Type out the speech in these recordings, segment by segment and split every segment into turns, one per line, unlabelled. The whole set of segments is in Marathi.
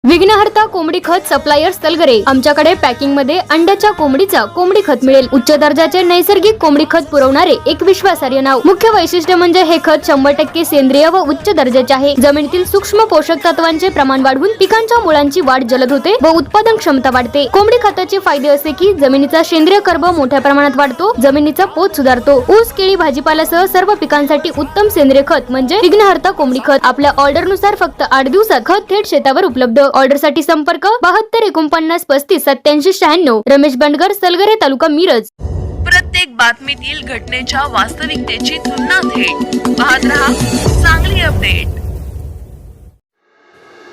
विघ्नहर्ता कोंबडी खत सप्लायर्स तलगरे। आमच्याकडे पॅकिंग मध्ये अंड्याच्या कोंबडीचा कोंबडी खत मिळेल। उच्च दर्जाचे नैसर्गिक कोंबडी खत पुरवणारे एक विश्वासार्ह नाव। मुख्य वैशिष्ट्य म्हणजे हे खत 100% सेंद्रिय व उच्च दर्जाचे आहे। जमिनीतील सूक्ष्म पोषक तत्वांचे प्रमाण वाढवून पिकांच्या मुळांची वाढ जलद होते व उत्पादन क्षमता वाढते। कोंबडी खताचे फायदे असे की जमिनीचा सेंद्रिय कर्ब मोठ्या प्रमाणात वाढतो, जमिनीचा पोत सुधारतो। ऊस, केळी, भाजीपाल्यासह सर्व पिकांसाठी उत्तम सेंद्रिय खत म्हणजे विघ्नहर्ता कोंबडी खत। आपल्या ऑर्डर नुसार फक्त 8 दिवसात खत थेट शेतावर उपलब्ध। ऑर्डर साठी संपर्क 72 49 35 87 96। रमेश बंडगर, सलगरे, तालुका मिरज।
प्रत्येक बातमीतील घटनेच्या वास्तविकतेची तुलना थेट पाहत रहा चांगली अपडेट।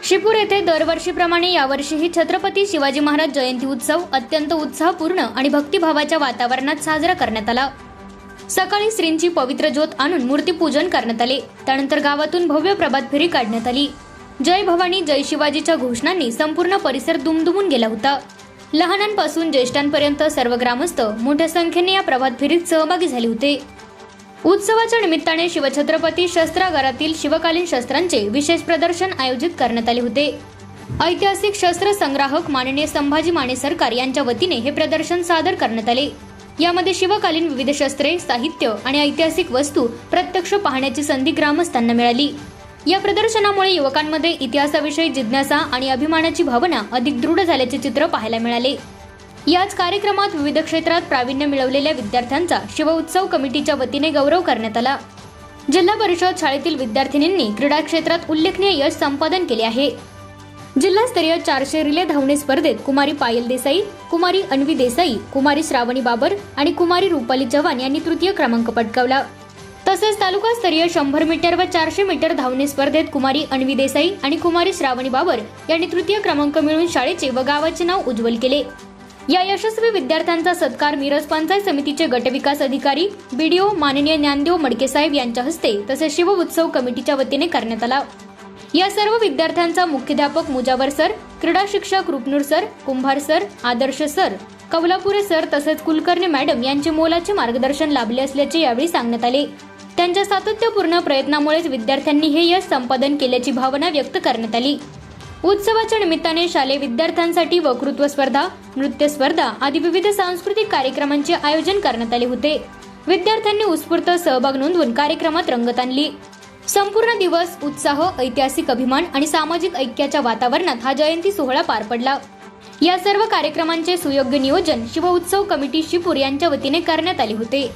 शिपूर येथे दरवर्षीप्रमाणे यावर्षीही छत्रपती शिवाजी महाराज जयंती उत्सव अत्यंत उत्साहपूर्ण आणि भक्तिभावाच्या वातावरणात साजरा करण्यात आला। सकाळी श्रींची पवित्र ज्योत आणून मूर्तीपूजन करण्यात आले। त्यानंतर गावातून भव्य प्रभात फेरी काढण्यात आली। जय भवानी जय शिवाजीच्या घोषणांनी संपूर्ण परिसर दुमदुमून गेला होता। लहानांपासून ज्येष्ठांपर्यंत सर्व ग्रामस्थ मोठ्या संख्येने या प्रभात फेरीत सहभागी झाले होते। उत्सवाच्या निमित्ताने शिवछत्रपती शस्त्रागारातील शिवकालीन शस्त्रांचे विशेष प्रदर्शन आयोजित करण्यात आले होते। ऐतिहासिक शस्त्र संग्राहक माननीय संभाजी माने सरकार यांच्या वतीने हे प्रदर्शन सादर करण्यात आले। यामध्ये शिवकालीन विविध शस्त्रे, साहित्य आणि ऐतिहासिक वस्तू प्रत्यक्ष पाहण्याची संधी ग्रामस्थांना मिळाली। या प्रदर्शनामुळे युवकांमध्ये इतिहासाविषयी जिज्ञासा आणि अभिमानाची भावना अधिक दृढ झाल्याचे चित्र पाहायला मिळाले। याच कार्यक्रमात विविध क्षेत्रात प्रावीण्य मिळवलेल्या विद्यार्थ्यांचा शिवउत्सव कमिटीच्या वतीने गौरव करण्यात आला। जिल्हा परिषद शाळेतील विद्यार्थिनींनी क्रीडा क्षेत्रात उल्लेखनीय यश संपादन केले आहे। जिल्हास्तरीय 400 रिले धावणे स्पर्धेत कुमारी पायल देसाई, कुमारी अन्वी देसाई, कुमारी श्रावणी बाबर आणि कुमारी रुपाली चव्हाण यांनी तृतीय क्रमांक पटकावला। तसेच तालुकास्तरीय 100 मीटर व 400 मीटर धावणे स्पर्धेत कुमारी अन्वी देसाई आणि कुमारी श्रावणी बाबर यांनी तृतीय क्रमांक मिळवून शाळेचे व गावाचे नाव उज्ज्वल केले। या यशस्वी विद्यार्थ्यांचा सत्कार मिरज पंचायत समितीचे गटविकास अधिकारी बीडीओ माननीय ज्ञानदेव मडके साहेब यांच्या हस्ते तसेच शिव उत्सव कमिटीच्या वतीने करण्यात आला। या सर्व विद्यार्थ्यांचा मुख्याध्यापक मुजावर सर, क्रीडा शिक्षक रुपनूर सर, कुंभार सर, आदर्श सर, कवलापुरे सर तसेच कुलकर्णी मॅडम यांचे मोलाचे मार्गदर्शन लाभले असल्याचे यावेळी सांगण्यात आले। त्यांच्या सातत्यपूर्ण प्रयत्नामुळेच विद्यार्थ्यांनी हे यश संपादन केल्याची भावना व्यक्त करण्यात आली। उत्सवाच्या निमित्ताने शालेय विद्यार्थ्यांसाठी वक्तृत्व स्पर्धा, नृत्य स्पर्धा आदी विविध सांस्कृतिक कार्यक्रमांचे आयोजन करण्यात आले होते। विद्यार्थ्यांनी उत्स्फूर्त सहभाग नोंदवून कार्यक्रमात रंगत आणली। संपूर्ण दिवस उत्साह, ऐतिहासिक अभिमान आणि सामाजिक ऐक्याच्या वातावरणात हा जयंती सोहळा पार पडला। या सर्व कार्यक्रमांचे सुयोग्य नियोजन शिव उत्सव कमिटी शिपूर यांच्या वतीने करण्यात आले होते।